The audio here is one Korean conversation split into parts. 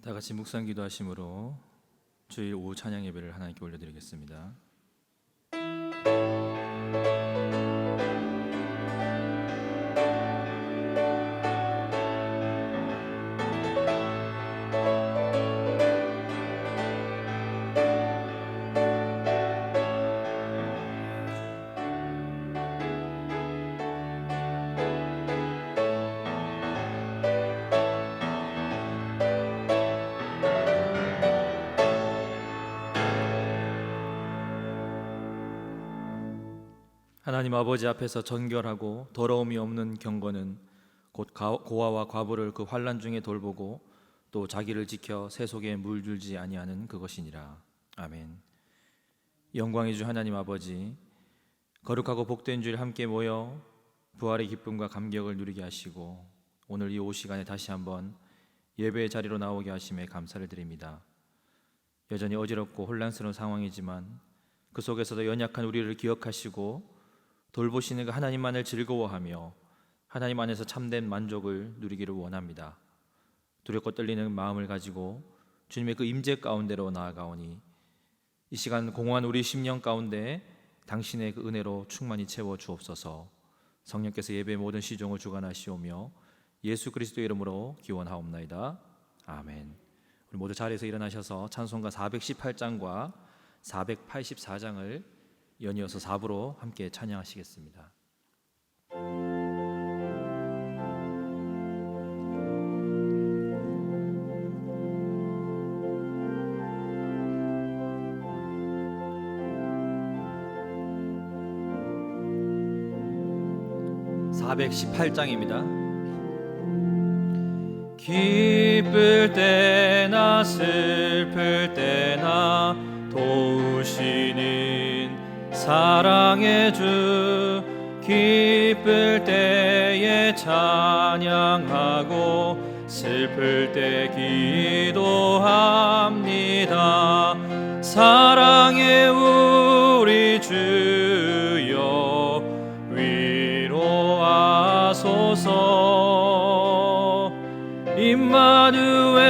다 같이 묵상 기도하심으로 주일 오후 찬양 예배를 하나님께 올려드리겠습니다. 하나님 아버지 앞에서 정결하고 더러움이 없는 경건은 곧 고아와 과부를 그 환난 중에 돌보고 또 자기를 지켜 새 속에 물들지 아니하는 그것이니라. 아멘. 영광의 주 하나님 아버지, 거룩하고 복된 주일 함께 모여 부활의 기쁨과 감격을 누리게 하시고 오늘 이 오후 시간에 다시 한번 예배의 자리로 나오게 하심에 감사를 드립니다. 여전히 어지럽고 혼란스러운 상황이지만 그 속에서도 연약한 우리를 기억하시고 돌보시는 그 하나님만을 즐거워하며 하나님 안에서 참된 만족을 누리기를 원합니다. 두렵고 떨리는 마음을 가지고 주님의 그 임재 가운데로 나아가오니 이 시간 공허한 우리 심령 가운데 당신의 그 은혜로 충만히 채워 주옵소서. 성령께서 예배의 모든 시종을 주관하시오며 예수 그리스도의 이름으로 기원하옵나이다. 아멘. 우리 모두 자리에서 일어나셔서 찬송가 418장과 484장을 연이어서 4부로 함께 찬양하시겠습니다. (418장입니다) 기쁠 때나 슬플 때나 도우시는 사랑의 주, 기쁠 때에 찬양하고 슬플 때 기도합니다. 사랑의 우리 주여 위로하소서. 임마누엘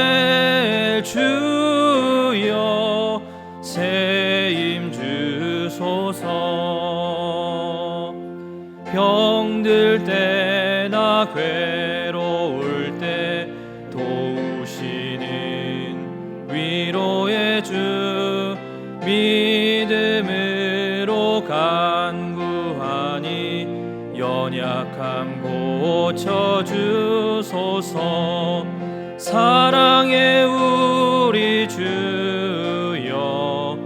주여 세임 주소서. 병들 때나 괴로울 때 도우시는 위로의 주, 믿음으로 간구하니 연약함 고쳐주소서. 사랑의 우리 주여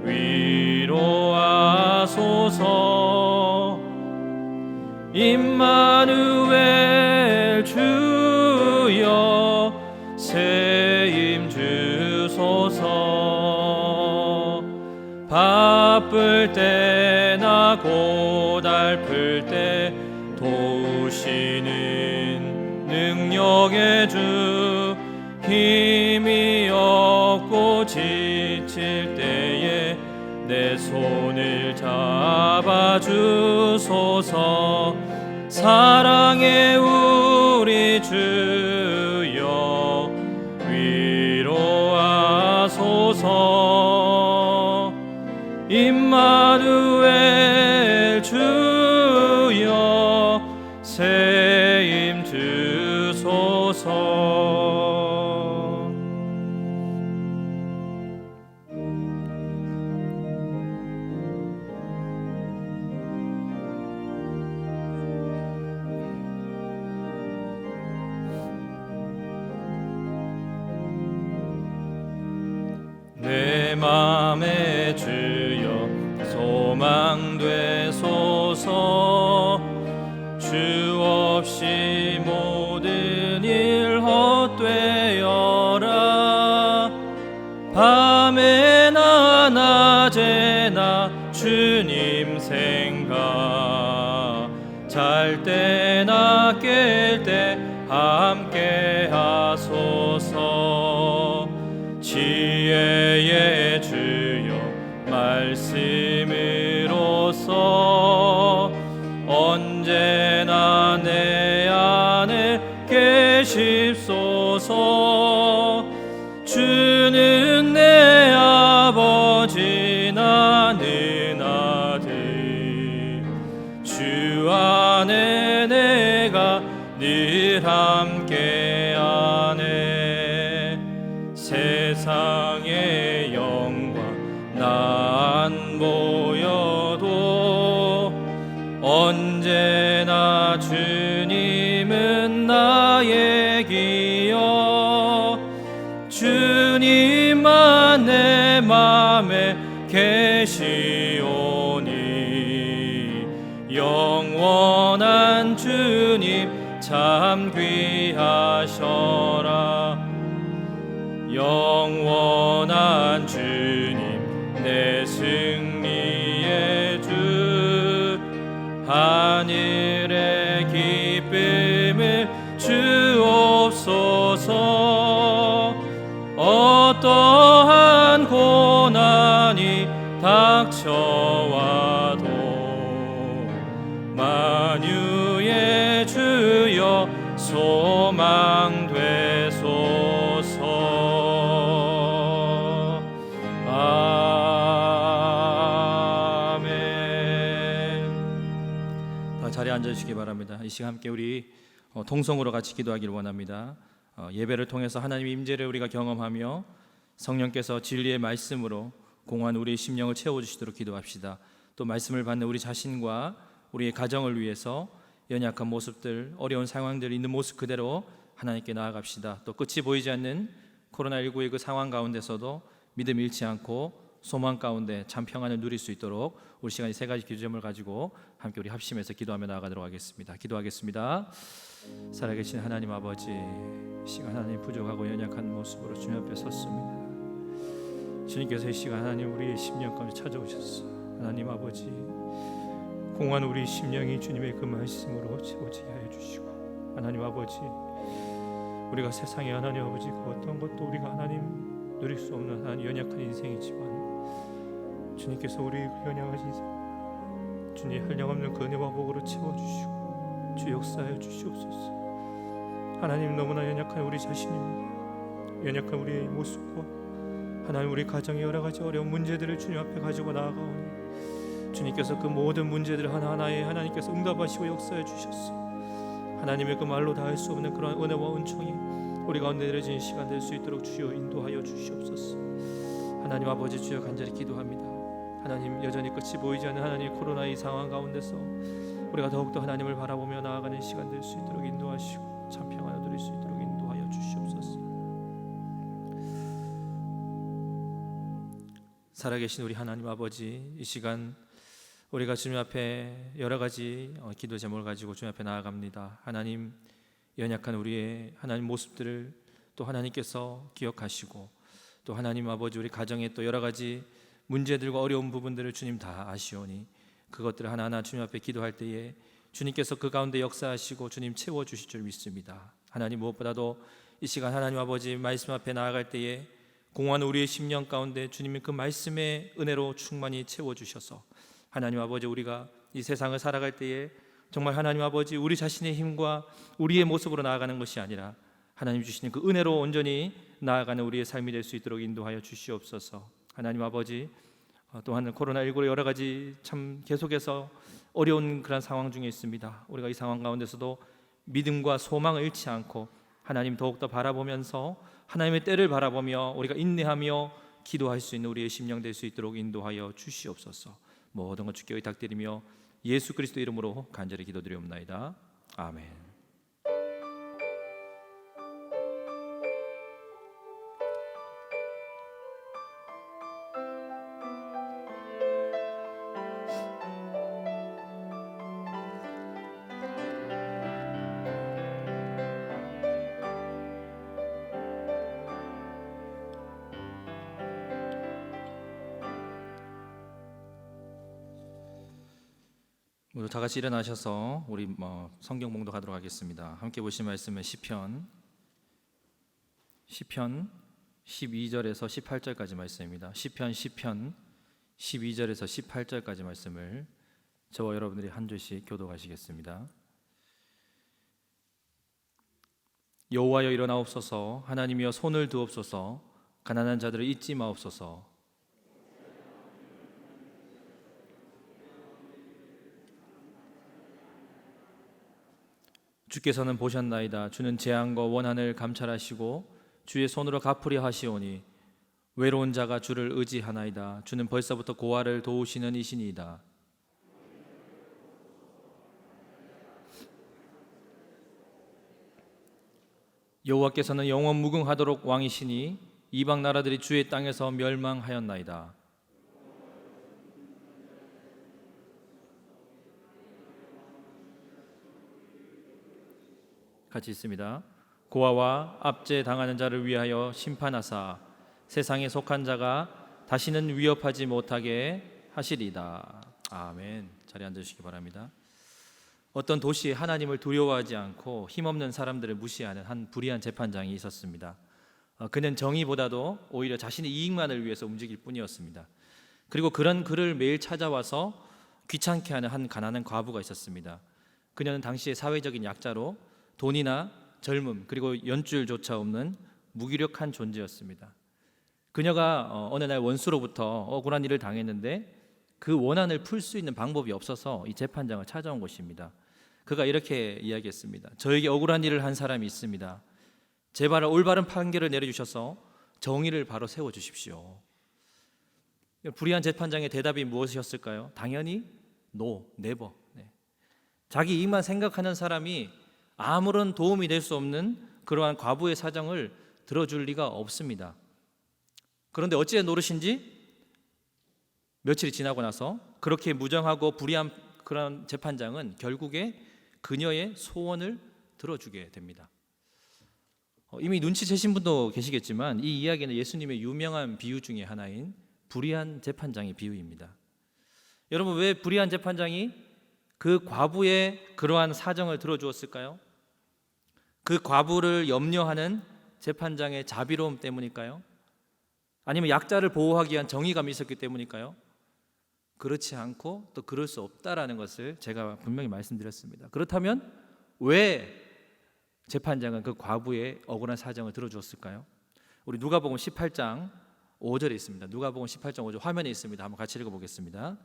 위로하소서. 임마누엘 주여 세임 주소서. 바쁠 때나 고달플 때 도우시는 능력의 주, 힘이 없고 지칠 때에 내 손을 잡아주소서. 사랑의 우리 주여 위로하소서. 임마누엘 주여 세임 주소서. 내 맘에 주여 소망 되소서. 주 없이 모든 일 헛되어라. 밤에나 낮에나 주님 생각, 잘 때나 깰 때 함께 하소서. 지혜의 주여 말씀으로써 언제나 내 안에 계십소서. 주는 내 아버지 나는 아들 주 안에 내가 늘 함께하네 세상의 영광 나 안 보여도 언제나 주님은 나의 기여 주님만 내 맘에 계시오니 영원한 주님 참 귀하셔라 영원한 주님 내 승리의 주 하늘의 기쁨을 주옵소서 어떠한 고난이 닥쳐와도 만유의 주여 소망되소서 아멘. 다 자리에 앉아주시기 바랍니다. 이 시간 함께 우리 통성으로 같이 기도하기를 원합니다. 예배를 통해서 하나님의 임재를 우리가 경험하며 성령께서 진리의 말씀으로 공허한 우리의 심령을 채워주시도록 기도합시다. 또 말씀을 받는 우리 자신과 우리의 가정을 위해서 연약한 모습들, 어려운 상황들 있는 모습 그대로 하나님께 나아갑시다. 또 끝이 보이지 않는 코로나19의 그 상황 가운데서도 믿음 잃지 않고 소망 가운데 참 평안을 누릴 수 있도록 우리 시간이 세 가지 기준점을 가지고 함께 우리 합심해서 기도하며 나아가도록 하겠습니다. 기도하겠습니다. 살아계신 하나님 아버지, 시간 하나님 부족하고 연약한 모습으로 주님 앞에 섰습니다. 주님께서 이 시간 하나님 우리의 심령 가운데 찾아오셨어. 하나님 아버지, 공허한 우리 심령이 주님의 그 말씀으로 채워지게 하여 주시고, 하나님 아버지, 우리가 세상에 하나님 아버지 그 어떤 것도 우리가 하나님 누릴 수 없는 하나님 연약한 인생이지만 주님께서 우리 연약하신 인생 주님 한량없는 그 은혜와 복으로 채워주시고 주 역사하여 주시옵소서. 하나님 너무나 연약한 우리 자신입니다. 연약한 우리의 모습과 하나님 우리 가정의 여러 가지 어려운 문제들을 주님 앞에 가지고 나아가오니 주님께서 그 모든 문제들 하나하나에 하나님께서 응답하시고 역사해 주셨어. 하나님의 그 말로 다 할 수 없는 그런 은혜와 은총이 우리 가운데 내려지는 시간 될 수 있도록 주여 인도하여 주시옵소서. 하나님 아버지 주여 간절히 기도합니다. 하나님 여전히 끝이 보이지 않는 하나님 코로나의 상황 가운데서 우리가 더욱더 하나님을 바라보며 나아가는 시간 될 수 있도록 인도하시고 참 평안을 누릴 수 있도록 인도하여 주시옵소서. 살아계신 우리 하나님 아버지, 이 시간 우리가 주님 앞에 여러 가지 기도 제목을 가지고 주님 앞에 나아갑니다. 하나님 연약한 우리의 하나님 모습들을 또 하나님께서 기억하시고 또 하나님 아버지 우리 가정에 또 여러 가지 문제들과 어려운 부분들을 주님 다 아시오니 그것들을 하나하나 주님 앞에 기도할 때에 주님께서 그 가운데 역사하시고 주님 채워주실 줄 믿습니다. 하나님 무엇보다도 이 시간 하나님 아버지 말씀 앞에 나아갈 때에 공허한 우리의 심령 가운데 주님의 그 말씀의 은혜로 충만히 채워주셔서 하나님 아버지 우리가 이 세상을 살아갈 때에 정말 하나님 아버지 우리 자신의 힘과 우리의 모습으로 나아가는 것이 아니라 하나님 주시는 그 은혜로 온전히 나아가는 우리의 삶이 될 수 있도록 인도하여 주시옵소서. 하나님 아버지 또한 코로나19로 여러 가지 참 계속해서 어려운 그런 상황 중에 있습니다. 우리가 이 상황 가운데서도 믿음과 소망을 잃지 않고 하나님 더욱더 바라보면서 하나님의 때를 바라보며 우리가 인내하며 기도할 수 있는 우리의 심령 될 수 있도록 인도하여 주시옵소서. 모든 것 주께 의탁드리며 예수 그리스도 이름으로 간절히 기도드리옵나이다. 아멘. 모두 다 같이 일어나셔서 우리 성경 봉독하도록 하겠습니다. 함께 보신 말씀은 시편 12절에서 18절까지 말씀입니다. 시편 12절에서 18절까지 말씀을 저와 여러분들이 한 절씩 교독하시겠습니다. 여호와여 일어나옵소서. 하나님이여 손을 드옵소서. 가난한 자들을 잊지 마옵소서. 주께서는 보셨나이다. 주는 재앙과 원한을 감찰하시고 주의 손으로 갚으려 하시오니 외로운 자가 주를 의지하나이다. 주는 벌써부터 고아를 도우시는 이시니이다. 여호와께서는 영원 무궁하도록 왕이시니 이방 나라들이 주의 땅에서 멸망하였나이다. 같이 있습니다. 고아와 압제 당하는 자를 위하여 심판하사 세상에 속한 자가 다시는 위협하지 못하게 하시리이다. 아멘. 자리에 앉으시기 바랍니다. 어떤 도시에 하나님을 두려워하지 않고 힘없는 사람들을 무시하는 한 불의한 재판장이 있었습니다. 그는 정의보다도 오히려 자신의 이익만을 위해서 움직일 뿐이었습니다. 그리고 그런 그를 매일 찾아와서 귀찮게 하는 한 가난한 과부가 있었습니다. 그녀는 당시의 사회적인 약자로 돈이나 젊음 그리고 연줄조차 없는 무기력한 존재였습니다. 그녀가 어느 날 원수로부터 억울한 일을 당했는데 그 원한을 풀 수 있는 방법이 없어서 이 재판장을 찾아온 것입니다. 그가 이렇게 이야기했습니다. 저에게 억울한 일을 한 사람이 있습니다. 제발 올바른 판결을 내려주셔서 정의를 바로 세워주십시오. 불의한 재판장의 대답이 무엇이었을까요? 당연히 No, never. 자기 이익만 생각하는 사람이 아무런 도움이 될 수 없는 그러한 과부의 사정을 들어줄 리가 없습니다. 그런데 어찌된 노릇인지 며칠이 지나고 나서 그렇게 무정하고 불의한 그런 재판장은 결국에 그녀의 소원을 들어주게 됩니다. 이미 눈치채신 분도 계시겠지만 이 이야기는 예수님의 유명한 비유 중에 하나인 불의한 재판장의 비유입니다. 여러분, 왜 불의한 재판장이 그 과부의 그러한 사정을 들어주었을까요? 그 과부를 염려하는 재판장의 자비로움 때문일까요? 아니면 약자를 보호하기 위한 정의감이 있었기 때문일까요? 그렇지 않고 또 그럴 수 없다라는 것을 제가 분명히 말씀드렸습니다. 그렇다면 왜 재판장은 그 과부의 억울한 사정을 들어주었을까요? 우리 누가복음 18장 5절에 있습니다. 누가복음 18장 5절 화면에 있습니다. 한번 같이 읽어보겠습니다.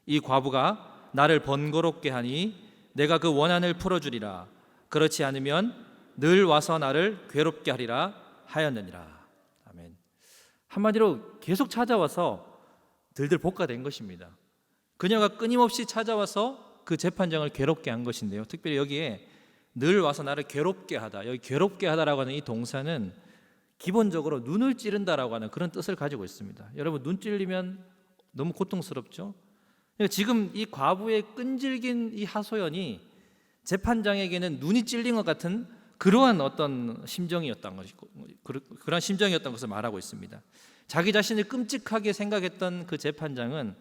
이 과부가 나를 번거롭게 하니 내가 그 원한을 풀어주리라. 그렇지 않으면 늘 와서 나를 괴롭게 하리라 하였느니라. 아멘. 한마디로 계속 찾아와서 들들 볶아댄 것입니다. 그녀가 끊임없이 찾아와서 그 재판장을 괴롭게 한 것인데요. 특별히 여기에 늘 와서 나를 괴롭게 하다, 여기 괴롭게 하다라고 하는 이 동사는 기본적으로 눈을 찌른다라고 하는 그런 뜻을 가지고 있습니다. 여러분, 눈 찔리면 너무 고통스럽죠? 지금 이 과부의 끈질긴 이 하소연이 재판장에게는 눈이 찔린 것 같은 그러한 어떤 심정이었던 것이고, 그런 심정이었던 것을 말하고 있습니다. 자기 자신을 끔찍하게 생각했던 그 재판장은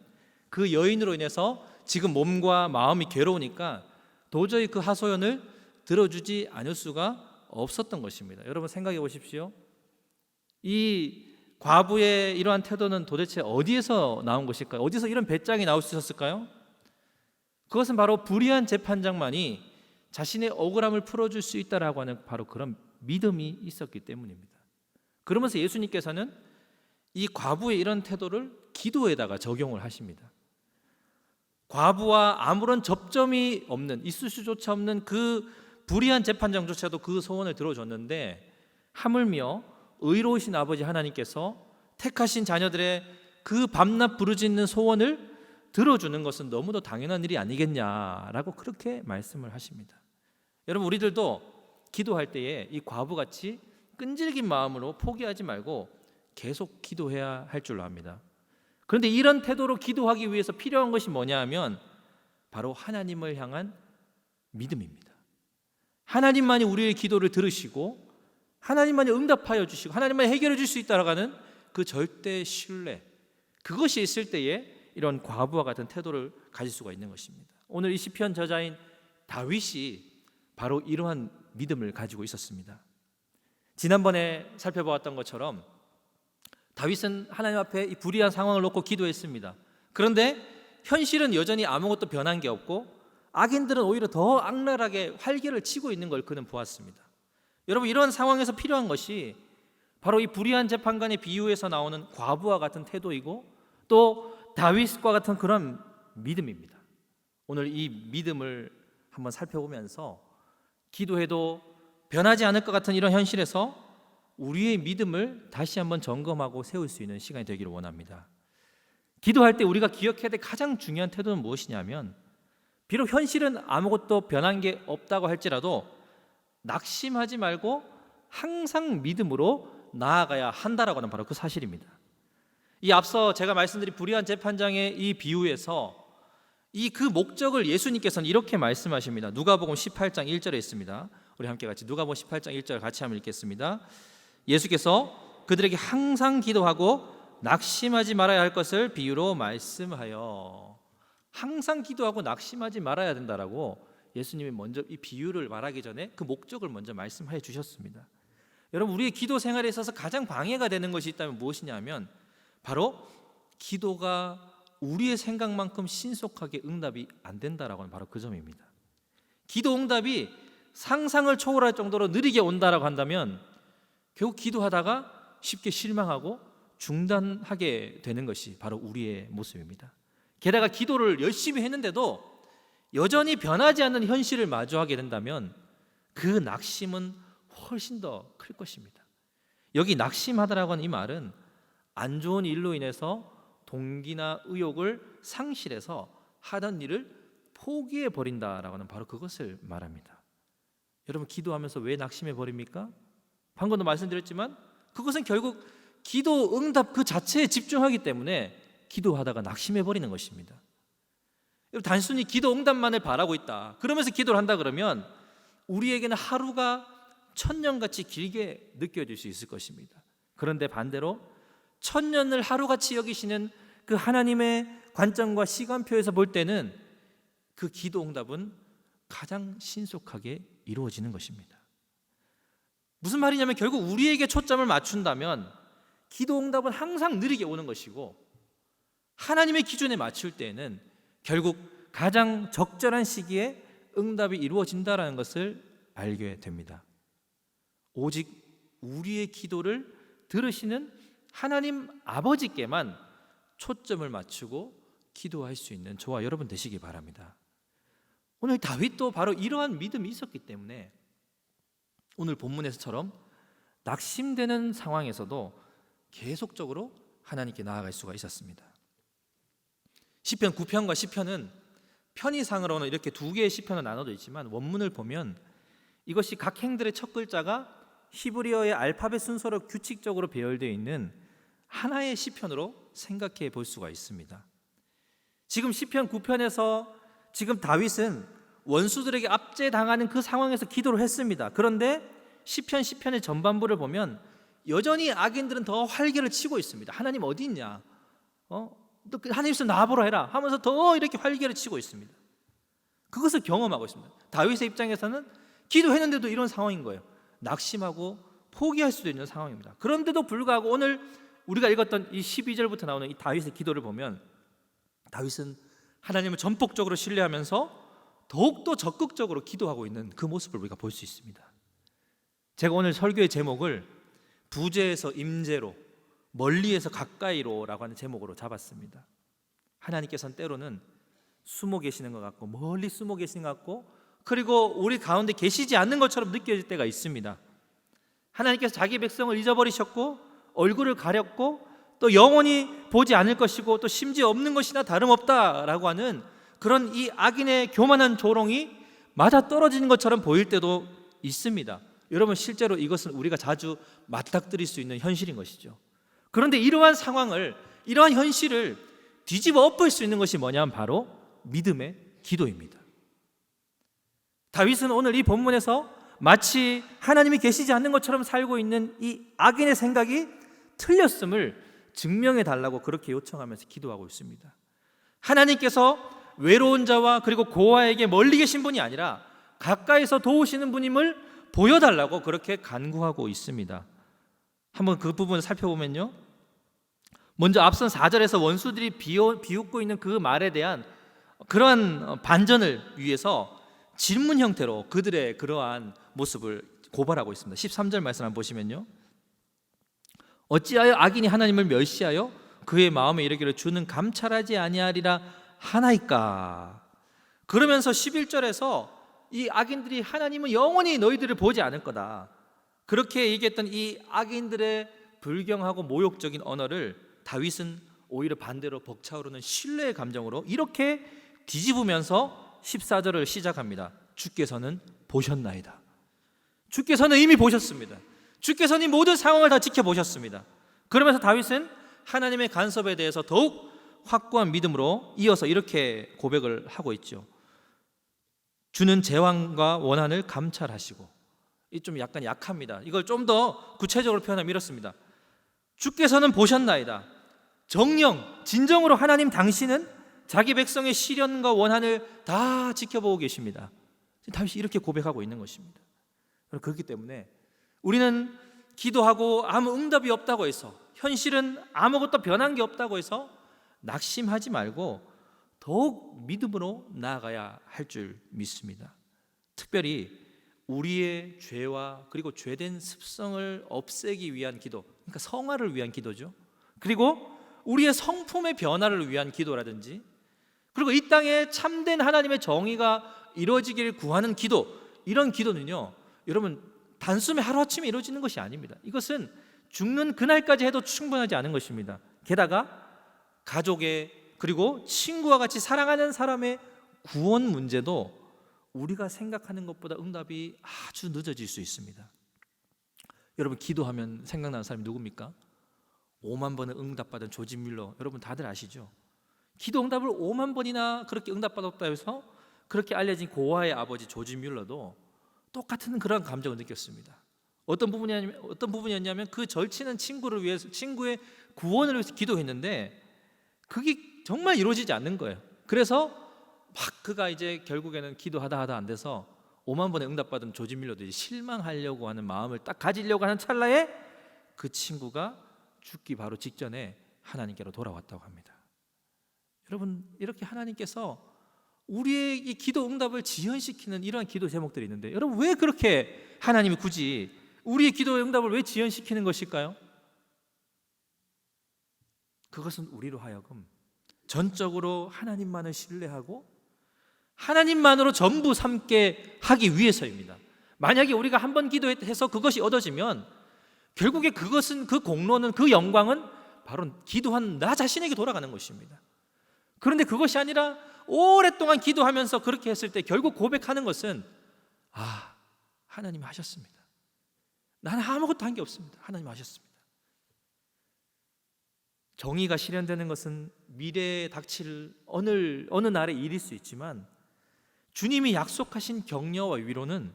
그 여인으로 인해서 지금 몸과 마음이 괴로우니까 도저히 그 하소연을 들어주지 않을 수가 없었던 것입니다. 여러분, 생각해 보십시오. 이 과부의 이러한 태도는 도대체 어디에서 나온 것일까요? 어디서 이런 배짱이 나올 수 있었을까요? 그것은 바로 불의한 재판장만이 자신의 억울함을 풀어줄 수 있다라고 하는 바로 그런 믿음이 있었기 때문입니다. 그러면서 예수님께서는 이 과부의 이런 태도를 기도에다가 적용을 하십니다. 과부와 아무런 접점이 없는, 있을 수조차 없는 그 불의한 재판장조차도 그 소원을 들어줬는데 하물며 의로우신 아버지 하나님께서 택하신 자녀들의 그 밤낮 부르짖는 소원을 들어주는 것은 너무도 당연한 일이 아니겠냐라고 그렇게 말씀을 하십니다. 여러분, 우리들도 기도할 때에 이 과부같이 끈질긴 마음으로 포기하지 말고 계속 기도해야 할 줄로 압니다. 그런데 이런 태도로 기도하기 위해서 필요한 것이 뭐냐 하면 바로 하나님을 향한 믿음입니다. 하나님만이 우리의 기도를 들으시고 하나님만이 응답하여 주시고 하나님만이 해결해 줄 수 있다라고 하는 그 절대 신뢰, 그것이 있을 때에 이런 과부와 같은 태도를 가질 수가 있는 것입니다. 오늘 이 시편 저자인 다윗이 바로 이러한 믿음을 가지고 있었습니다. 지난번에 살펴보았던 것처럼 다윗은 하나님 앞에 이 불의한 상황을 놓고 기도했습니다. 그런데 현실은 여전히 아무것도 변한 게 없고 악인들은 오히려 더 악랄하게 활개를 치고 있는 걸 그는 보았습니다. 여러분, 이런 상황에서 필요한 것이 바로 이 불의한 재판관의 비유에서 나오는 과부와 같은 태도이고 또 다윗과 같은 그런 믿음입니다. 오늘 이 믿음을 한번 살펴보면서 기도해도 변하지 않을 것 같은 이런 현실에서 우리의 믿음을 다시 한번 점검하고 세울 수 있는 시간이 되기를 원합니다. 기도할 때 우리가 기억해야 될 가장 중요한 태도는 무엇이냐면, 비록 현실은 아무것도 변한 게 없다고 할지라도 낙심하지 말고 항상 믿음으로 나아가야 한다라고 하는 바로 그 사실입니다. 이 앞서 제가 말씀드린 불의한 재판장의 이 비유에서 그 목적을 예수님께서는 이렇게 말씀하십니다. 누가복음 18장 1절에 있습니다. 우리 함께 같이 누가복음 18장 1절 같이 한번 읽겠습니다. 예수께서 그들에게 항상 기도하고 낙심하지 말아야 할 것을 비유로 말씀하여, 항상 기도하고 낙심하지 말아야 된다라고 예수님이 먼저 이 비유를 말하기 전에 그 목적을 먼저 말씀해 주셨습니다. 여러분, 우리의 기도 생활에 있어서 가장 방해가 되는 것이 있다면 무엇이냐면 바로 기도가 우리의 생각만큼 신속하게 응답이 안 된다라고 하는 바로 그 점입니다. 기도 응답이 상상을 초월할 정도로 느리게 온다라고 한다면 결국 기도하다가 쉽게 실망하고 중단하게 되는 것이 바로 우리의 모습입니다. 게다가 기도를 열심히 했는데도 여전히 변하지 않는 현실을 마주하게 된다면 그 낙심은 훨씬 더 클 것입니다. 여기 낙심하다라고 하는 이 말은 안 좋은 일로 인해서 동기나 의욕을 상실해서 하던 일을 포기해 버린다라고 하는 바로 그것을 말합니다. 여러분, 기도하면서 왜 낙심해 버립니까? 방금도 말씀드렸지만 그것은 결국 기도 응답 그 자체에 집중하기 때문에 기도하다가 낙심해 버리는 것입니다. 단순히 기도 응답만을 바라고 있다, 그러면서 기도를 한다 그러면 우리에게는 하루가 천년같이 길게 느껴질 수 있을 것입니다. 그런데 반대로 천년을 하루같이 여기시는 그 하나님의 관점과 시간표에서 볼 때는 그 기도 응답은 가장 신속하게 이루어지는 것입니다. 무슨 말이냐면 결국 우리에게 초점을 맞춘다면 기도 응답은 항상 느리게 오는 것이고, 하나님의 기준에 맞출 때에는 결국 가장 적절한 시기에 응답이 이루어진다는 것을 알게 됩니다. 오직 우리의 기도를 들으시는 하나님 아버지께만 초점을 맞추고 기도할 수 있는 저와 여러분 되시기 바랍니다. 오늘 다윗도 바로 이러한 믿음이 있었기 때문에 오늘 본문에서처럼 낙심되는 상황에서도 계속적으로 하나님께 나아갈 수가 있었습니다. 시편 9편과 10편은 편의상으로는 이렇게 두 개의 시편으로 나눠져 있지만 원문을 보면 이것이 각 행들의 첫 글자가 히브리어의 알파벳 순서로 규칙적으로 배열되어 있는 하나의 시편으로 생각해 볼 수가 있습니다. 지금 시편 9편에서 지금 다윗은 원수들에게 압제당하는 그 상황에서 기도를 했습니다. 그런데 시편 10편의 전반부를 보면 여전히 악인들은 더 활개를 치고 있습니다. 하나님 어디 있냐? 또 하나님 있으면 나와보라 해라 하면서 더 이렇게 활개를 치고 있습니다. 그것을 경험하고 있습니다. 다윗의 입장에서는 기도했는데도 이런 상황인 거예요. 낙심하고 포기할 수도 있는 상황입니다. 그런데도 불구하고 오늘 우리가 읽었던 이 12절부터 나오는 이 다윗의 기도를 보면 다윗은 하나님을 전폭적으로 신뢰하면서 더욱더 적극적으로 기도하고 있는 그 모습을 우리가 볼 수 있습니다. 제가 오늘 설교의 제목을 부재에서 임재로, 멀리에서 가까이로라고 하는 제목으로 잡았습니다. 하나님께서는 때로는 숨어 계시는 것 같고 멀리 숨어 계시는 것 같고 그리고 우리 가운데 계시지 않는 것처럼 느껴질 때가 있습니다. 하나님께서 자기 백성을 잊어버리셨고 얼굴을 가렸고 또 영원히 보지 않을 것이고 또 심지어 없는 것이나 다름없다라고 하는 그런 이 악인의 교만한 조롱이 맞아떨어지는 것처럼 보일 때도 있습니다. 여러분, 실제로 이것은 우리가 자주 맞닥뜨릴 수 있는 현실인 것이죠. 그런데 이러한 상황을, 이러한 현실을 뒤집어 엎을 수 있는 것이 뭐냐면 바로 믿음의 기도입니다. 다윗은 오늘 이 본문에서 마치 하나님이 계시지 않는 것처럼 살고 있는 이 악인의 생각이 틀렸음을 증명해 달라고 그렇게 요청하면서 기도하고 있습니다. 하나님께서 외로운 자와 그리고 고아에게 멀리 계신 분이 아니라 가까이서 도우시는 분임을 보여달라고 그렇게 간구하고 있습니다. 한번 그 부분을 살펴보면요, 먼저 앞선 4절에서 원수들이 비웃고 있는 그 말에 대한 그러한 반전을 위해서 질문 형태로 그들의 그러한 모습을 고발하고 있습니다. 13절 말씀 한번 보시면요, 어찌하여 악인이 하나님을 멸시하여 그의 마음에 이르기를 주는 감찰하지 아니하리라 하나이까. 그러면서 11절에서 이 악인들이 하나님은 영원히 너희들을 보지 않을 거다, 그렇게 얘기했던 이 악인들의 불경하고 모욕적인 언어를 다윗은 오히려 반대로 벅차오르는 신뢰의 감정으로 이렇게 뒤집으면서 14절을 시작합니다. 주께서는 보셨나이다. 주께서는 이미 보셨습니다. 주께서는 이 모든 상황을 다 지켜보셨습니다. 그러면서 다윗은 하나님의 간섭에 대해서 더욱 확고한 믿음으로 이어서 이렇게 고백을 하고 있죠. 주는 재앙과 원한을 감찰하시고, 이 좀 약간 약합니다. 이걸 좀 더 구체적으로 표현하면 이렇습니다. 주께서는 보셨나이다. 정령 진정으로 하나님 당신은 자기 백성의 시련과 원한을 다 지켜보고 계십니다. 다윗이 이렇게 고백하고 있는 것입니다. 그렇기 때문에 우리는 기도하고 아무 응답이 없다고 해서, 현실은 아무것도 변한 게 없다고 해서 낙심하지 말고 더욱 믿음으로 나아가야 할 줄 믿습니다. 특별히 우리의 죄와 그리고 죄된 습성을 없애기 위한 기도, 그러니까 성화를 위한 기도죠. 그리고 우리의 성품의 변화를 위한 기도라든지, 그리고 이 땅에 참된 하나님의 정의가 이루어지기를 구하는 기도, 이런 기도는요, 여러분 단숨에 하루아침에 이루어지는 것이 아닙니다. 이것은 죽는 그날까지 해도 충분하지 않은 것입니다. 게다가 가족의 그리고 친구와 같이 사랑하는 사람의 구원 문제도 우리가 생각하는 것보다 응답이 아주 늦어질 수 있습니다. 여러분 기도하면 생각나는 사람이 누굽니까? 5만 번을 응답받은 조지 뮬러, 여러분 다들 아시죠? 기도 응답을 5만 번이나 그렇게 응답받았다 해서 그렇게 알려진 고아의 아버지 조지 뮬러도 똑같은 그런 감정을 느꼈습니다. 어떤 부분이었냐면 그 절친한 친구를 위해서, 친구의 구원을 위해서 기도했는데 그게 정말 이루어지지 않는 거예요. 그래서 막 그가 이제 결국에는 기도하다 안 돼서 5만 번의 응답받은 조지 밀러도 실망하려고 하는 마음을 딱 가지려고 하는 찰나에 그 친구가 죽기 바로 직전에 하나님께로 돌아왔다고 합니다. 여러분 이렇게 하나님께서 우리의 이 기도 응답을 지연시키는 이러한 기도 제목들이 있는데, 여러분 왜 그렇게 하나님이 굳이 우리의 기도 응답을 왜 지연시키는 것일까요? 그것은 우리로 하여금 전적으로 하나님만을 신뢰하고 하나님만으로 전부 삼게 하기 위해서입니다. 만약에 우리가 한 번 기도해서 그것이 얻어지면 결국에 그것은, 그 공로는, 그 영광은 바로 기도한 나 자신에게 돌아가는 것입니다. 그런데 그것이 아니라 오랫동안 기도하면서 그렇게 했을 때 결국 고백하는 것은 하나님 하셨습니다. 나는 아무것도 한 게 없습니다. 하나님 하셨습니다. 정의가 실현되는 것은 미래에 닥칠 어느 날의 일일 수 있지만 주님이 약속하신 격려와 위로는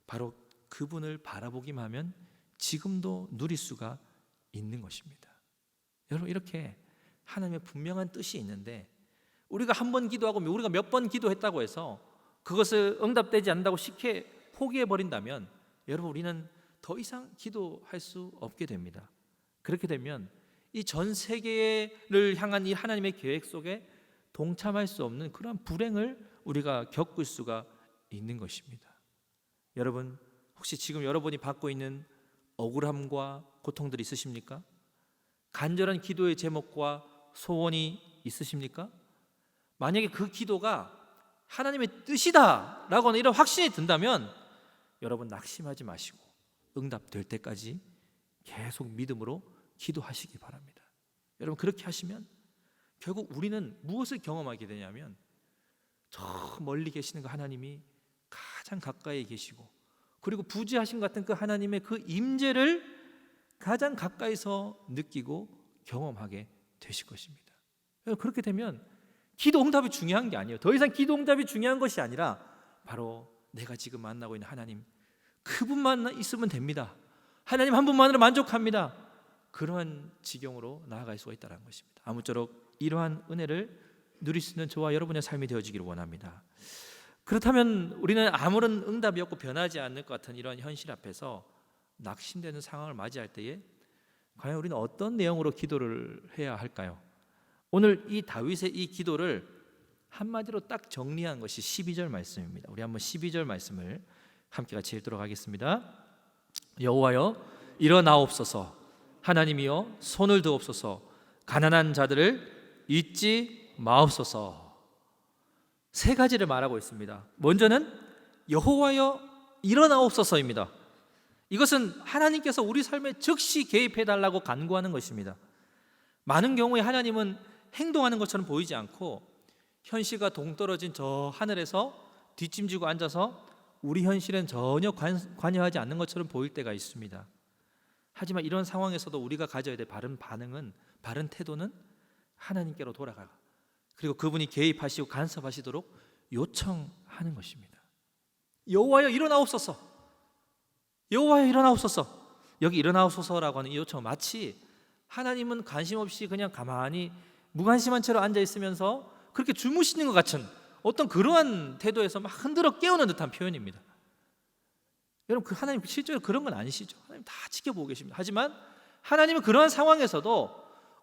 바로 그분을 바라보기만 하면 지금도 누릴 수가 있는 것입니다. 여러분 이렇게 하나님의 분명한 뜻이 있는데 우리가 한 번 기도하고 우리가 몇 번 기도했다고 해서 그것을 응답되지 않는다고 쉽게 포기해버린다면 여러분 우리는 더 이상 기도할 수 없게 됩니다. 그렇게 되면 이 전 세계를 향한 이 하나님의 계획 속에 동참할 수 없는 그런 불행을 우리가 겪을 수가 있는 것입니다. 여러분 혹시 지금 여러분이 받고 있는 억울함과 고통들이 있으십니까? 간절한 기도의 제목과 소원이 있으십니까? 만약에 그 기도가 하나님의 뜻이다 라고 하는 이런 확신이 든다면 여러분 낙심하지 마시고 응답될 때까지 계속 믿음으로 기도하시기 바랍니다. 여러분 그렇게 하시면 결국 우리는 무엇을 경험하게 되냐면 저 멀리 계시는 그 하나님이 가장 가까이 계시고 그리고 부지하신 것 같은 그 하나님의 그 임재를 가장 가까이서 느끼고 경험하게 되실 것입니다. 그렇게 되면 기도 응답이 중요한 게 아니에요. 더 이상 기도 응답이 중요한 것이 아니라 바로 내가 지금 만나고 있는 하나님, 그분만 있으면 됩니다. 하나님 한 분만으로 만족합니다. 그러한 지경으로 나아갈 수가 있다는 것입니다. 아무쪼록 이러한 은혜를 누릴 수 있는 저와 여러분의 삶이 되어지기를 원합니다. 그렇다면 우리는 아무런 응답이 없고 변하지 않을 것 같은 이러한 현실 앞에서 낙심되는 상황을 맞이할 때에 과연 우리는 어떤 내용으로 기도를 해야 할까요? 오늘 이 다윗의 이 기도를 한마디로 딱 정리한 것이 12절 말씀입니다. 우리 한번 12절 말씀을 함께 같이 읽도록 하겠습니다. 여호와여 일어나옵소서, 하나님이여 손을 드옵소서. 가난한 자들을 잊지 마옵소서. 세 가지를 말하고 있습니다. 먼저는 여호와여 일어나옵소서입니다. 이것은 하나님께서 우리 삶에 즉시 개입해달라고 간구하는 것입니다. 많은 경우에 하나님은 행동하는 것처럼 보이지 않고 현실과 동떨어진 저 하늘에서 뒷짐지고 앉아서 우리 현실엔 전혀 관여하지 않는 것처럼 보일 때가 있습니다. 하지만 이런 상황에서도 우리가 가져야 될 바른 반응은, 바른 태도는 하나님께로 돌아가, 그리고 그분이 개입하시고 간섭하시도록 요청하는 것입니다. 여호와여 일어나옵소서. 여호와여 일어나옵소서. 여기 일어나옵소서라고 하는 이 요청은 마치 하나님은 관심 없이 그냥 가만히 무관심한 채로 앉아 있으면서 그렇게 주무시는 것 같은 어떤 그러한 태도에서 막 흔들어 깨우는 듯한 표현입니다. 여러분, 그 하나님 실제로 그런 건 아니시죠? 하나님 다 지켜보고 계십니다. 하지만 하나님은 그러한 상황에서도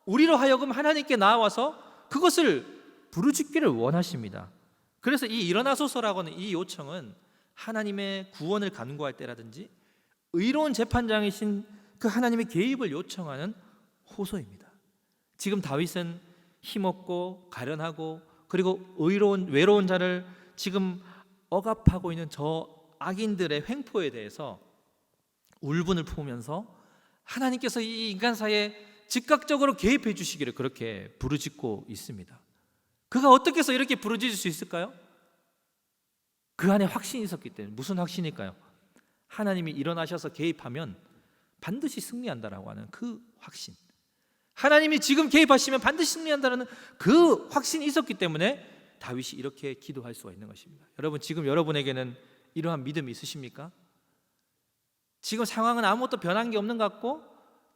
우리로 하여금 하나님께 나와서 그것을 부르짖기를 원하십니다. 그래서 이 일어나소서라고 하는 이 요청은 하나님의 구원을 간구할 때라든지 의로운 재판장이신 그 하나님의 개입을 요청하는 호소입니다. 지금 다윗은 힘없고 가련하고 그리고 외로운 자를 지금 억압하고 있는 저 악인들의 횡포에 대해서 울분을 품으면서 하나님께서 이 인간 사이에 즉각적으로 개입해 주시기를 그렇게 부르짖고 있습니다. 그가 어떻게 해서 이렇게 부르짖을 수 있을까요? 그 안에 확신이 있었기 때문에. 무슨 확신일까요? 하나님이 일어나셔서 개입하면 반드시 승리한다라고 하는 그 확신. 하나님이 지금 개입하시면 반드시 승리한다는 그 확신이 있었기 때문에 다윗이 이렇게 기도할 수가 있는 것입니다. 여러분, 지금 여러분에게는 이러한 믿음이 있으십니까? 지금 상황은 아무것도 변한 게 없는 것 같고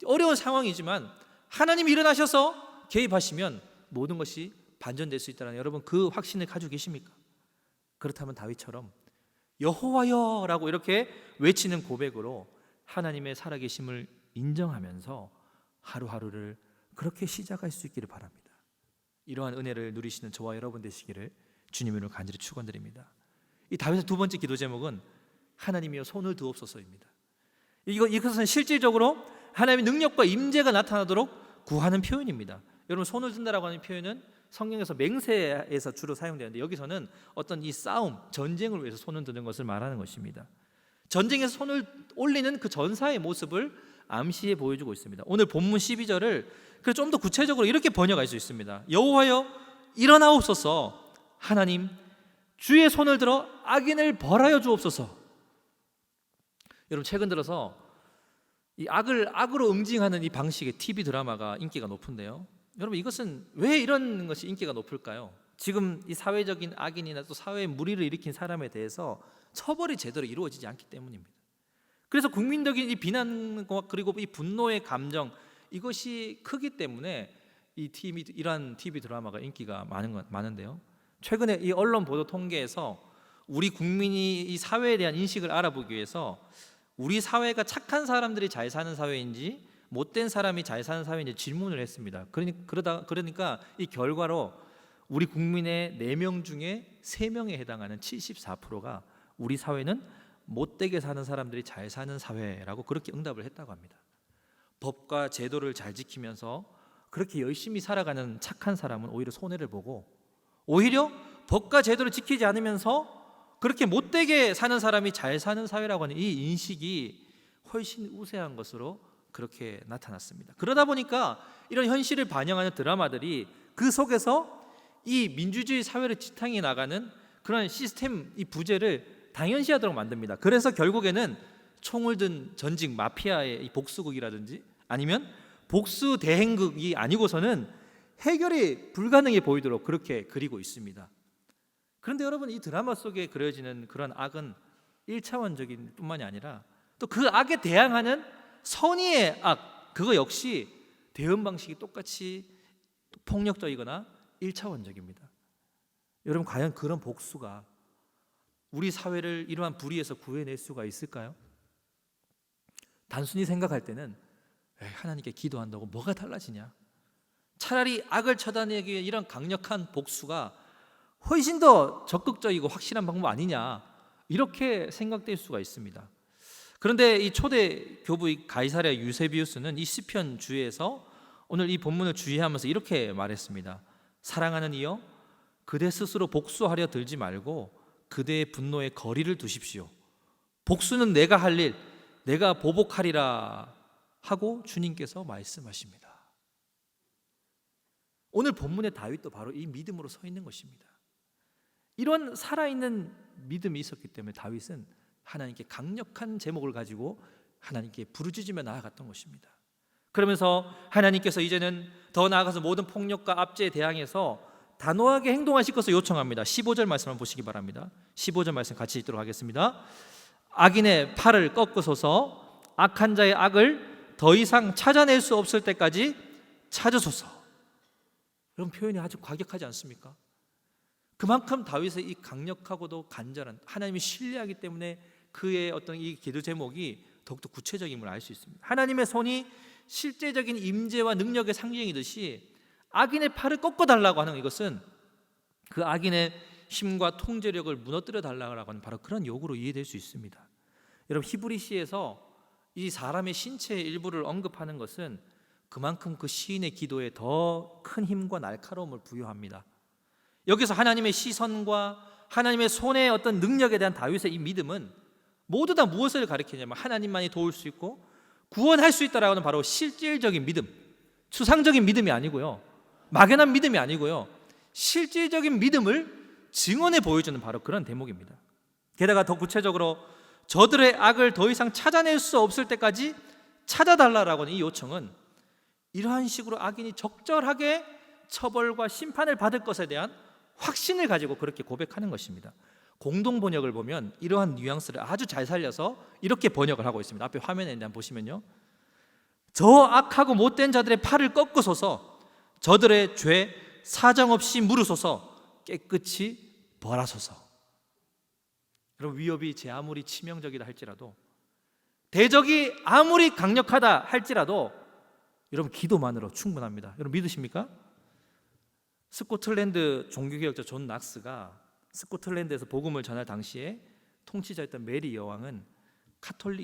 어려운 상황이지만 하나님이 일어나셔서 개입하시면 모든 것이 반전될 수 있다는 여러분 그 확신을 가지고 계십니까? 그렇다면 다윗처럼 여호와여 라고 이렇게 외치는 고백으로 하나님의 살아계심을 인정하면서 하루하루를 그렇게 시작할 수 있기를 바랍니다. 이러한 은혜를 누리시는 저와 여러분 되시기를 주님으로 간절히 축원드립니다. 이 다윗의 두 번째 기도 제목은 하나님이여 손을 드옵소서입니다. 이것은 실질적으로 하나님의 능력과 임재가 나타나도록 구하는 표현입니다. 여러분, 손을 든다라고 하는 표현은 성경에서 맹세에서 주로 사용되는데 여기서는 어떤 이 싸움, 전쟁을 위해서 손을 드는 것을 말하는 것입니다. 전쟁에서 손을 올리는 그 전사의 모습을 암시해 보여주고 있습니다. 오늘 본문 12절을 좀 더 구체적으로 이렇게 번역할 수 있습니다. 여호와여 일어나옵소서. 하나님 주의 손을 들어 악인을 벌하여 주옵소서. 여러분, 최근 들어서 이 악으로 응징하는 이 방식의 TV 드라마가 인기가 높은데요. 여러분, 이것은 왜 이런 것이 인기가 높을까요? 지금 이 사회적인 악인이나 또 사회에 무리를 일으킨 사람에 대해서 처벌이 제대로 이루어지지 않기 때문입니다. 그래서 국민적인 이 비난과 그리고 이 분노의 감정, 이것이 크기 때문에 이러한 TV 드라마가 인기가 많은데요. 최근에 이 언론 보도 통계에서 우리 국민이 이 사회에 대한 인식을 알아보기 위해서 우리 사회가 착한 사람들이 잘 사는 사회인지 못된 사람이 잘 사는 사회인지 질문을 했습니다. 그러니까 이 결과로 우리 국민의 4명 중에 3명에 해당하는 74%가 우리 사회는 못되게 사는 사람들이 잘 사는 사회라고 그렇게 응답을 했다고 합니다. 법과 제도를 잘 지키면서 그렇게 열심히 살아가는 착한 사람은 오히려 손해를 보고, 오히려 법과 제도를 지키지 않으면서 그렇게 못되게 사는 사람이 잘 사는 사회라고 하는 이 인식이 훨씬 우세한 것으로 그렇게 나타났습니다. 그러다 보니까 이런 현실을 반영하는 드라마들이 그 속에서 이 민주주의 사회를 지탱해 나가는 그런 시스템, 이 부재를 당연시하도록 만듭니다. 그래서 결국에는 총을 든 전직 마피아의 이 복수극이라든지 아니면 복수 대행극이 아니고서는 해결이 불가능해 보이도록 그렇게 그리고 있습니다. 그런데 여러분, 이 드라마 속에 그려지는 그런 악은 1차원적인 뿐만이 아니라 또 그 악에 대항하는 선의의 악, 그거 역시 대응 방식이 똑같이 폭력적이거나 1차원적입니다. 여러분, 과연 그런 복수가 우리 사회를 이러한 불의에서 구해낼 수가 있을까요? 단순히 생각할 때는 하나님께 기도한다고 뭐가 달라지냐? 차라리 악을 처단하기 위해 이런 강력한 복수가 훨씬 더 적극적이고 확실한 방법 아니냐, 이렇게 생각될 수가 있습니다. 그런데 이 초대 교부 가이사랴 유세비우스는 이 시편 주에서 오늘 이 본문을 주의하면서 이렇게 말했습니다. 사랑하는 이여, 그대 스스로 복수하려 들지 말고 그대의 분노에 거리를 두십시오. 복수는 내가 할 일, 내가 보복하리라 하고 주님께서 말씀하십니다. 오늘 본문의 다윗도 바로 이 믿음으로 서 있는 것입니다. 이런 살아있는 믿음이 있었기 때문에 다윗은 하나님께 강력한 제목을 가지고 하나님께 부르짖으며 나아갔던 것입니다. 그러면서 하나님께서 이제는 더 나아가서 모든 폭력과 압제에 대항해서 단호하게 행동하실 것을 요청합니다. 15절 말씀을 보시기 바랍니다. 15절 말씀 같이 읽도록 하겠습니다. 악인의 팔을 꺾으소서, 악한 자의 악을 더 이상 찾아낼 수 없을 때까지 찾으소서. 이런 표현이 아주 과격하지 않습니까? 그만큼 다윗의 이 강력하고도 간절한, 하나님이 신뢰하기 때문에 그의 어떤 이 기도 제목이 더욱더 구체적임을 알 수 있습니다. 하나님의 손이 실제적인 임재와 능력의 상징이듯이 악인의 팔을 꺾어달라고 하는 이것은 그 악인의 힘과 통제력을 무너뜨려 달라고 하는 바로 그런 요구로 이해될 수 있습니다. 여러분, 히브리시에서 이 사람의 신체의 일부를 언급하는 것은 그만큼 그 시인의 기도에 더 큰 힘과 날카로움을 부여합니다. 여기서 하나님의 시선과 하나님의 손의 어떤 능력에 대한 다윗의 이 믿음은 모두 다 무엇을 가리키냐면 하나님만이 도울 수 있고 구원할 수 있다라고 하는 바로 실질적인 믿음, 추상적인 믿음이 아니고요, 막연한 믿음이 아니고요, 실질적인 믿음을 증언해 보여주는 바로 그런 대목입니다. 게다가 더 구체적으로 저들의 악을 더 이상 찾아낼 수 없을 때까지 찾아달라라고 하는 이 요청은 이러한 식으로 악인이 적절하게 처벌과 심판을 받을 것에 대한 확신을 가지고 그렇게 고백하는 것입니다. 공동 번역을 보면 이러한 뉘앙스를 아주 잘 살려서 이렇게 번역을 하고 있습니다. 앞에 화면에 한번 보시면요, 저 악하고 못된 자들의 팔을 꺾으소서, 저들의 죄 사정없이 물으소서, 깨끗이 벌하소서. 여러분, 위협이 제 아무리 치명적이다 할지라도, 대적이 아무리 강력하다 할지라도 여러분, 기도만으로 충분합니다. 여러분, 믿으십니까? 스코틀랜드 종교개혁자 존 낙스가 스코틀랜드에서 복음을 전할 당시에 통치자였던 메리 여왕은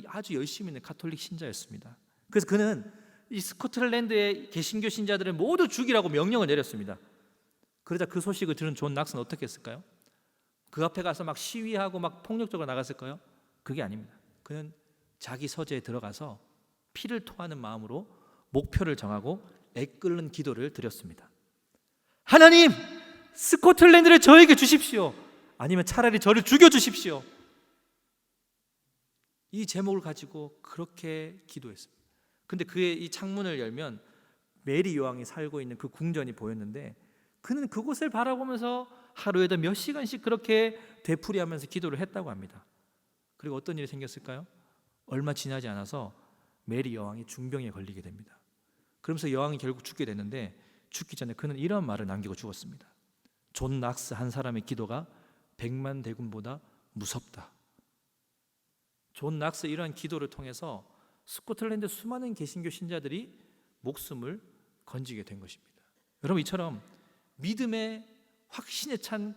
아주 열심히 있는 카톨릭 신자였습니다. 그래서 그는 이 스코틀랜드의 개신교 신자들을 모두 죽이라고 명령을 내렸습니다. 그러자 그 소식을 들은 존 낙스는 어떻게 했을까요? 그 앞에 가서 막 시위하고 막 폭력적으로 나갔을까요? 그게 아닙니다. 그는 자기 서재에 들어가서 피를 토하는 마음으로 목표를 정하고 애끓는 기도를 드렸습니다. 하나님, 스코틀랜드를 저에게 주십시오. 아니면 차라리 저를 죽여주십시오. 이 제목을 가지고 그렇게 기도했습니다. 근데 그의 이 창문을 열면 메리 여왕이 살고 있는 그 궁전이 보였는데, 그는 그곳을 바라보면서 하루에도 몇 시간씩 그렇게 되풀이하면서 기도를 했다고 합니다. 그리고 어떤 일이 생겼을까요? 얼마 지나지 않아서 메리 여왕이 중병에 걸리게 됩니다. 그러면서 여왕이 결국 죽게 됐는데, 죽기 전에 그는 이런 말을 남기고 죽었습니다. 존 낙스 한 사람의 기도가 100만 대군보다 무섭다. 존 낙스의 이러한 기도를 통해서 스코틀랜드 수많은 개신교 신자들이 목숨을 건지게 된 것입니다. 여러분, 이처럼 믿음의 확신에 찬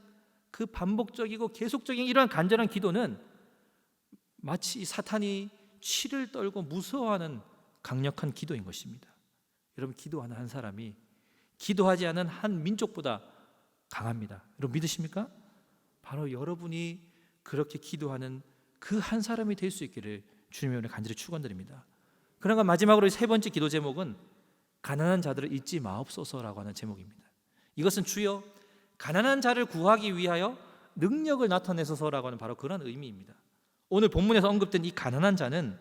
그 반복적이고 계속적인 이러한 간절한 기도는 마치 사탄이 치를 떨고 무서워하는 강력한 기도인 것입니다. 여러분, 기도하는 한 사람이 기도하지 않은 한 민족보다 강합니다. 여러분, 믿으십니까? 바로 여러분이 그렇게 기도하는 그 한 사람이 될 수 있기를 주님의 은혜로 간절히 축원드립니다. 그러나 마지막으로 세 번째 기도 제목은 가난한 자들을 잊지 마옵소서라고 하는 제목입니다. 이것은 주여 가난한 자를 구하기 위하여 능력을 나타내소서라고 하는 바로 그런 의미입니다. 오늘 본문에서 언급된 이 가난한 자는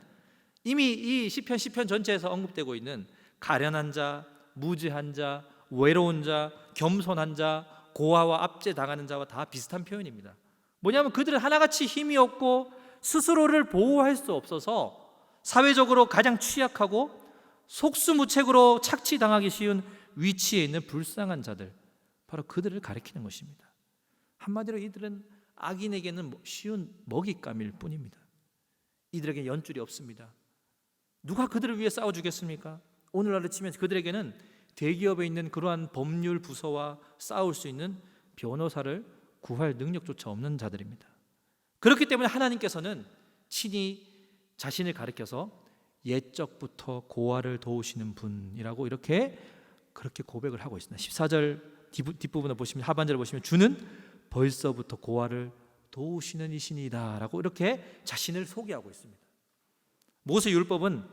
이미 이 시편 전체에서 언급되고 있는 가련한 자, 무지한 자, 외로운 자, 겸손한 자, 고아와 압제당하는 자와 다 비슷한 표현입니다. 뭐냐면 그들은 하나같이 힘이 없고 스스로를 보호할 수 없어서 사회적으로 가장 취약하고 속수무책으로 착취당하기 쉬운 위치에 있는 불쌍한 자들, 바로 그들을 가리키는 것입니다. 한마디로 이들은 악인에게는 쉬운 먹잇감일 뿐입니다. 이들에게 연줄이 없습니다. 누가 그들을 위해 싸워주겠습니까? 오늘날로 치면 그들에게는 대기업에 있는 그러한 법률 부서와 싸울 수 있는 변호사를 구할 능력조차 없는 자들입니다. 그렇기 때문에 하나님께서는 친히 자신을 가리켜서 옛적부터 고아를 도우시는 분이라고 그렇게 고백을 하고 있습니다. 14절 뒷부분을 보시면, 하반절을 보시면 주는 벌써부터 고아를 도우시는 이신이다 라고 이렇게 자신을 소개하고 있습니다. 모세 율법은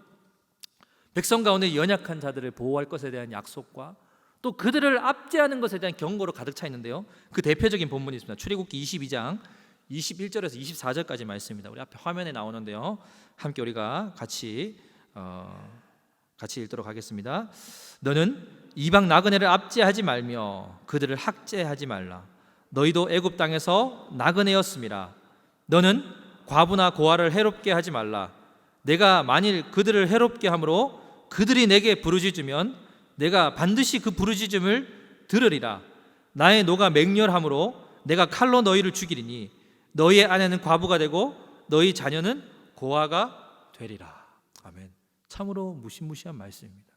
백성 가운데 연약한 자들을 보호할 것에 대한 약속과 또 그들을 압제하는 것에 대한 경고로 가득 차 있는데요, 그 대표적인 본문이 있습니다. 출애굽기 22장 21절에서 24절까지 말씀입니다. 우리 앞에 화면에 나오는데요, 함께 우리가 같이 읽도록 하겠습니다. 너는 이방 나그네를 압제하지 말며 그들을 학대하지 말라. 너희도 애굽 땅에서 나그네였음이라. 너는 과부나 고아를 해롭게 하지 말라. 내가 만일 그들을 해롭게 함으로 그들이 내게 부르짖으면 내가 반드시 그 부르짖음을 들으리라. 나의 노가 맹렬함으로 내가 칼로 너희를 죽이리니 너희의 아내는 과부가 되고 너희 자녀는 고아가 되리라. 아멘. 참으로 무시무시한 말씀입니다.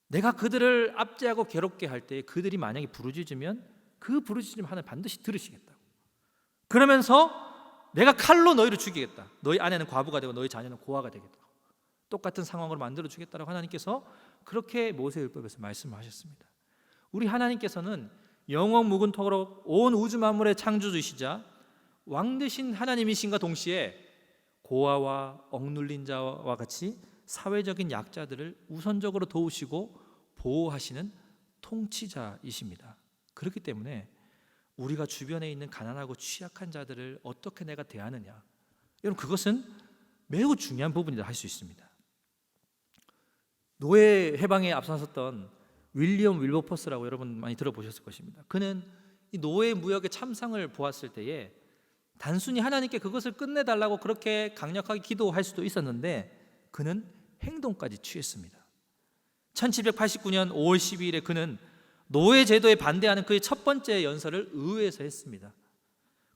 내가 그들을 압제하고 괴롭게 할 때 그들이 만약에 부르짖으면 그 부르짖음 하나님 반드시 들으시겠다고. 그러면서 내가 칼로 너희를 죽이겠다. 너희 아내는 과부가 되고 너희 자녀는 고아가 되겠다. 똑같은 상황으로 만들어 주겠다라고 하나님께서 그렇게 모세율법에서 말씀하셨습니다. 우리 하나님께서는 영원 무궁토록 온 우주 만물의 창조주이시자 왕 되신 하나님이신과 동시에 고아와 억눌린 자와 같이 사회적인 약자들을 우선적으로 도우시고 보호하시는 통치자이십니다. 그렇기 때문에 우리가 주변에 있는 가난하고 취약한 자들을 어떻게 내가 대하느냐, 여러분, 그것은 매우 중요한 부분이라 할 수 있습니다. 노예 해방에 앞서섰던 윌리엄 윌버포스라고 여러분 많이 들어보셨을 것입니다. 그는 이 노예 무역의 참상을 보았을 때에 단순히 하나님께 그것을 끝내달라고 그렇게 강력하게 기도할 수도 있었는데 그는 행동까지 취했습니다. 1789년 5월 12일에 그는 노예 제도에 반대하는 그의 첫 번째 연설을 의회에서 했습니다.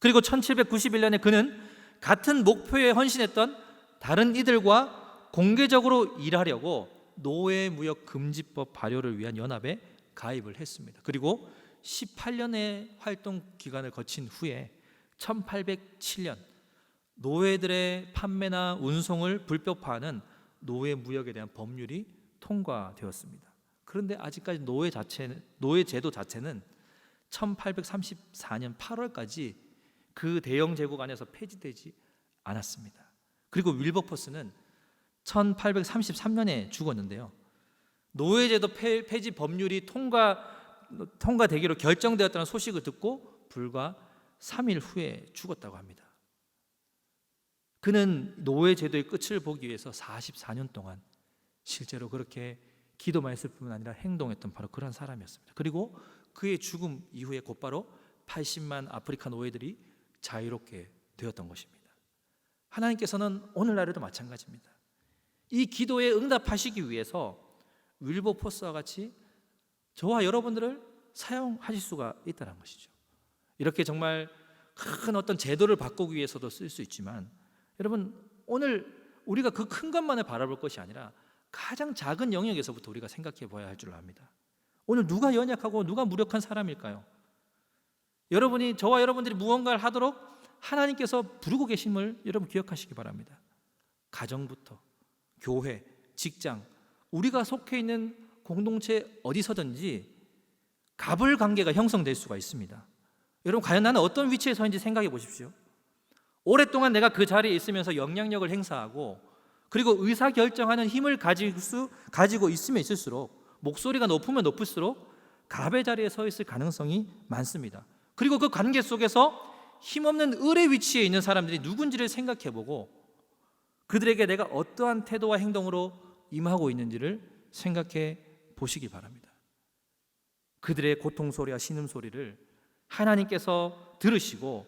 그리고 1791년에 그는 같은 목표에 헌신했던 다른 이들과 공개적으로 일하려고 노예 무역 금지법 발효를 위한 연합에 가입을 했습니다. 그리고 18년의 활동 기간을 거친 후에 1807년 노예들의 판매나 운송을 불법화하는 노예 무역에 대한 법률이 통과되었습니다. 그런데 아직까지 노예 제도 자체는 1834년 8월까지 그 대영 제국 안에서 폐지되지 않았습니다. 그리고 윌버포스는 1833년에 죽었는데요, 노예제도 폐지 법률이 통과되기로 결정되었다는 소식을 듣고 불과 3일 후에 죽었다고 합니다. 그는 노예제도의 끝을 보기 위해서 44년 동안 실제로 그렇게 기도만 했을 뿐만 아니라 행동했던 바로 그런 사람이었습니다. 그리고 그의 죽음 이후에 곧바로 80만 아프리카 노예들이 자유롭게 되었던 것입니다. 하나님께서는 오늘날에도 마찬가지입니다. 이 기도에 응답하시기 위해서 윌버포스와 같이 저와 여러분들을 사용하실 수가 있다는 것이죠. 이렇게 정말 큰 어떤 제도를 바꾸기 위해서도 쓸 수 있지만, 여러분, 오늘 우리가 그 큰 것만을 바라볼 것이 아니라 가장 작은 영역에서부터 우리가 생각해 봐야 할 줄 압니다. 오늘 누가 연약하고 누가 무력한 사람일까요? 여러분이, 저와 여러분들이 무언가를 하도록 하나님께서 부르고 계심을 여러분 기억하시기 바랍니다. 가정부터 교회, 직장, 우리가 속해 있는 공동체 어디서든지 갑을 관계가 형성될 수가 있습니다. 여러분, 과연 나는 어떤 위치에 서 있는지 생각해 보십시오. 오랫동안 내가 그 자리에 있으면서 영향력을 행사하고 그리고 의사결정하는 힘을 가지고 있으면 있을수록, 목소리가 높으면 높을수록 갑의 자리에 서 있을 가능성이 많습니다. 그리고 그 관계 속에서 힘없는 을의 위치에 있는 사람들이 누군지를 생각해보고 그들에게 내가 어떠한 태도와 행동으로 임하고 있는지를 생각해 보시기 바랍니다. 그들의 고통소리와 신음소리를 하나님께서 들으시고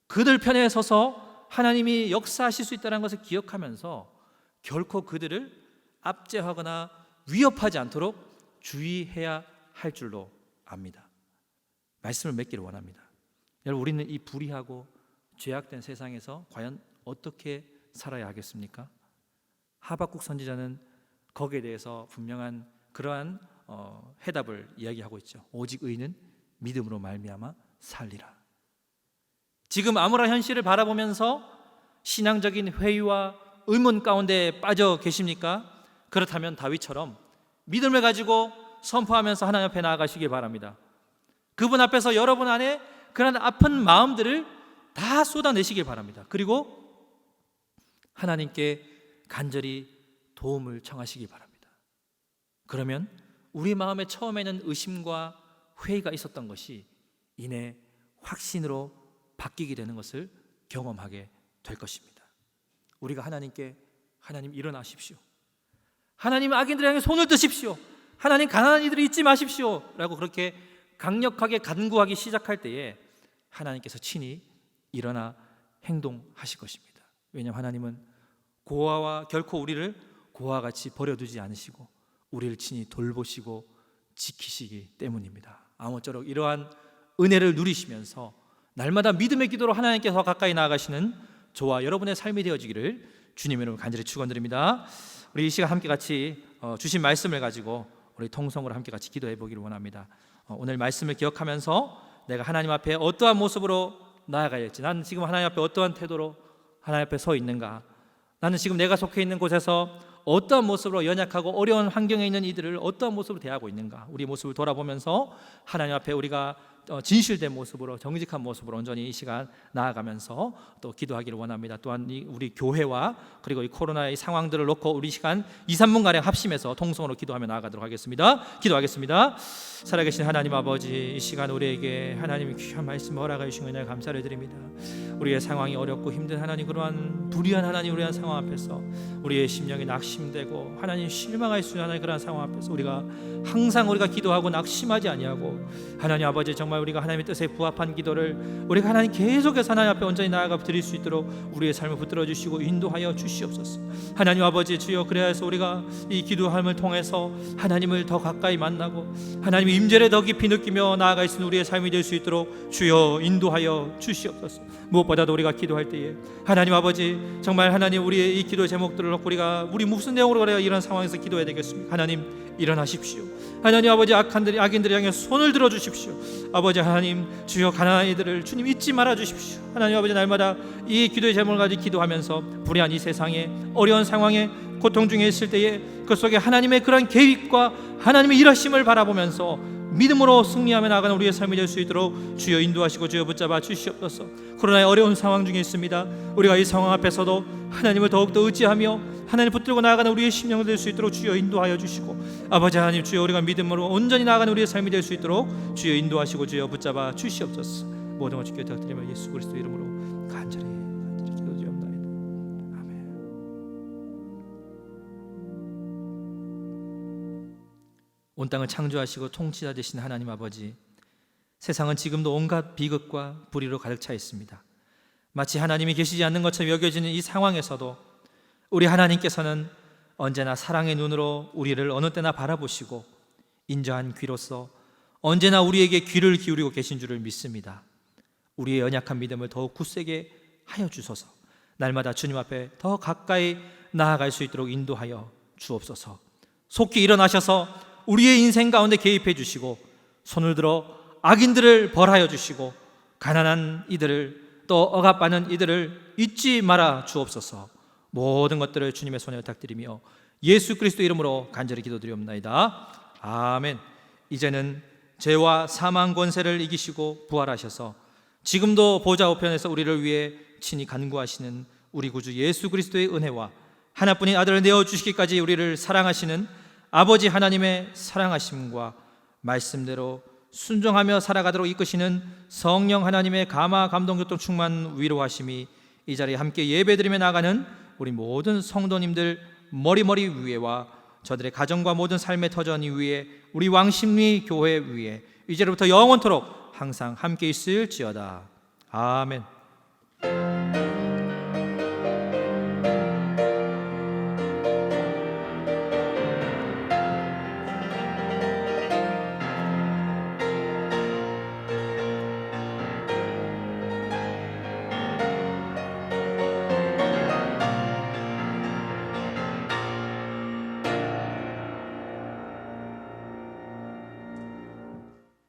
그들 편에 서서 하나님이 역사하실 수 있다는 것을 기억하면서 결코 그들을 압제하거나 위협하지 않도록 주의해야 할 줄로 압니다. 말씀을 맺기를 원합니다. 여러분, 우리는 이 불의하고 죄악된 세상에서 과연 어떻게 살아야 하겠습니까? 하박국 선지자는 거기에 대해서 분명한 그러한 해답을 이야기하고 있죠. 오직 의인은 믿음으로 말미암아 살리라. 지금 암울한 현실을 바라보면서 신앙적인 회의와 의문 가운데 빠져 계십니까? 그렇다면 다윗처럼 믿음을 가지고 선포하면서 하나님 앞에 나아가시길 바랍니다. 그분 앞에서 여러분 안에 그런 아픈 마음들을 다 쏟아내시길 바랍니다. 그리고 하나님께 간절히 도움을 청하시기 바랍니다. 그러면 우리 마음에 처음에는 의심과 회의가 있었던 것이 이내 확신으로 바뀌게 되는 것을 경험하게 될 것입니다. 우리가 하나님께 하나님 일어나십시오, 하나님 악인들을 향해 손을 드십시오, 하나님 가난한 이들을 잊지 마십시오 라고 그렇게 강력하게 간구하기 시작할 때에 하나님께서 친히 일어나 행동하실 것입니다. 왜냐하면 하나님은 고아와 결코 우리를 고아와 같이 버려두지 않으시고 우리를 친히 돌보시고 지키시기 때문입니다. 아무쪼록 이러한 은혜를 누리시면서 날마다 믿음의 기도로 하나님께 더 가까이 나아가시는 저와 여러분의 삶이 되어지기를 주님의 이름으로 간절히 축원드립니다. 우리 이 시간 함께 같이 주신 말씀을 가지고 우리 통성으로 함께 같이 기도해 보기를 원합니다. 오늘 말씀을 기억하면서 내가 하나님 앞에 어떠한 모습으로 나아가야 할지, 나는 지금 하나님 앞에 어떠한 태도로 하나님 앞에 서 있는가, 나는 지금 내가 속해 있는 곳에서 어떠한 모습으로 연약하고 어려운 환경에 있는 이들을 어떠한 모습으로 대하고 있는가, 우리 모습을 돌아보면서 하나님 앞에 우리가 진실된 모습으로 정직한 모습으로 온전히 이 시간 나아가면서 또 기도하기를 원합니다. 또한 우리 교회와 그리고 이 코로나의 상황들을 놓고 우리 시간 2-3분가량 합심해서 통성으로 기도하며 나아가도록 하겠습니다. 기도하겠습니다. 살아계신 하나님 아버지, 이 시간 우리에게 하나님의 귀한 말씀 허락해 주신 은혜 감사를 드립니다. 우리의 상황이 어렵고 힘든 하나님, 그러한 불의한 하나님, 우리한 상황 앞에서 우리의 심령이 낙심되고 하나님 실망할 수 있는 그런 상황 앞에서 우리가 항상 우리가 기도하고 낙심하지 아니하고 하나님 아버지, 정말 우리가 하나님의 뜻에 부합한 기도를 우리가 하나님 계속해서 하나님 앞에 온전히 나아가 드릴 수 있도록 우리의 삶을 붙들어 주시고 인도하여 주시옵소서. 하나님 아버지 주여, 그래야 해서 우리가 이 기도함을 통해서 하나님을 더 가까이 만나고 하나님의 임재를 더 깊이 느끼며 나아갈 수 있는 우리의 삶이 될 수 있도록 주여 인도하여 주시옵소서. 무엇보다도 우리가 기도할 때에 하나님 아버지, 정말 하나님 우리의 이 기도 제목들을 놓고 우리가 우리 무슨 내용으로 그래야 이런 상황에서 기도해야 되겠습니까? 하나님 일어나십시오. 하나님 아버지, 악인들을 향해 손을 들어 주십시오. 아버지 하나님 주여, 가난한 이들을 주님 잊지 말아 주십시오. 하나님 아버지, 날마다 이 기도의 제목을 가지고 기도하면서 불의한 이 세상에 어려운 상황에 고통 중에 있을 때에 그 속에 하나님의 그런 계획과 하나님의 일하심을 바라보면서 믿음으로 승리하며 나아가는 우리의 삶이 될 수 있도록 주여 인도하시고 주여 붙잡아 주시옵소서. 코로나의 어려운 상황 중에 있습니다. 우리가 이 상황 앞에서도 하나님을 더욱더 의지하며 하나님 붙들고 나아가는 우리의 심령을 될 수 있도록 주여 인도하여 주시고, 아버지 하나님 주여, 우리가 믿음으로 온전히 나아가는 우리의 삶이 될 수 있도록 주여 인도하시고 주여 붙잡아 주시옵소서. 모든 것 주께 부탁드리며 예수 그리스도 이름으로 간절히 기도드리옵나이다. 아멘. 온 땅을 창조하시고 통치자 되신 하나님 아버지, 세상은 지금도 온갖 비극과 불의로 가득 차 있습니다. 마치 하나님이 계시지 않는 것처럼 여겨지는 이 상황에서도 우리 하나님께서는 언제나 사랑의 눈으로 우리를 어느 때나 바라보시고 인자한 귀로서 언제나 우리에게 귀를 기울이고 계신 줄을 믿습니다. 우리의 연약한 믿음을 더욱 굳세게 하여 주소서. 날마다 주님 앞에 더 가까이 나아갈 수 있도록 인도하여 주옵소서. 속히 일어나셔서 우리의 인생 가운데 개입해 주시고 손을 들어 악인들을 벌하여 주시고 가난한 이들을 또 억압받는 이들을 잊지 말아 주옵소서. 모든 것들을 주님의 손에 부탁드리며 예수 그리스도 이름으로 간절히 기도드리옵나이다. 아멘. 이제는 죄와 사망 권세를 이기시고 부활하셔서 지금도 보좌 우편에서 우리를 위해 친히 간구하시는 우리 구주 예수 그리스도의 은혜와 하나뿐인 아들을 내어주시기까지 우리를 사랑하시는 아버지 하나님의 사랑하심과 말씀대로 순종하며 살아가도록 이끄시는 성령 하나님의 감화 감동 교통 충만 위로하심이 이 자리에 함께 예배드리며 나가는 우리 모든 성도님들 머리머리 위에와 저들의 가정과 모든 삶의 터전 위에 우리 왕심리 교회 위에 이제로부터 영원토록 항상 함께 있을지어다. 아멘.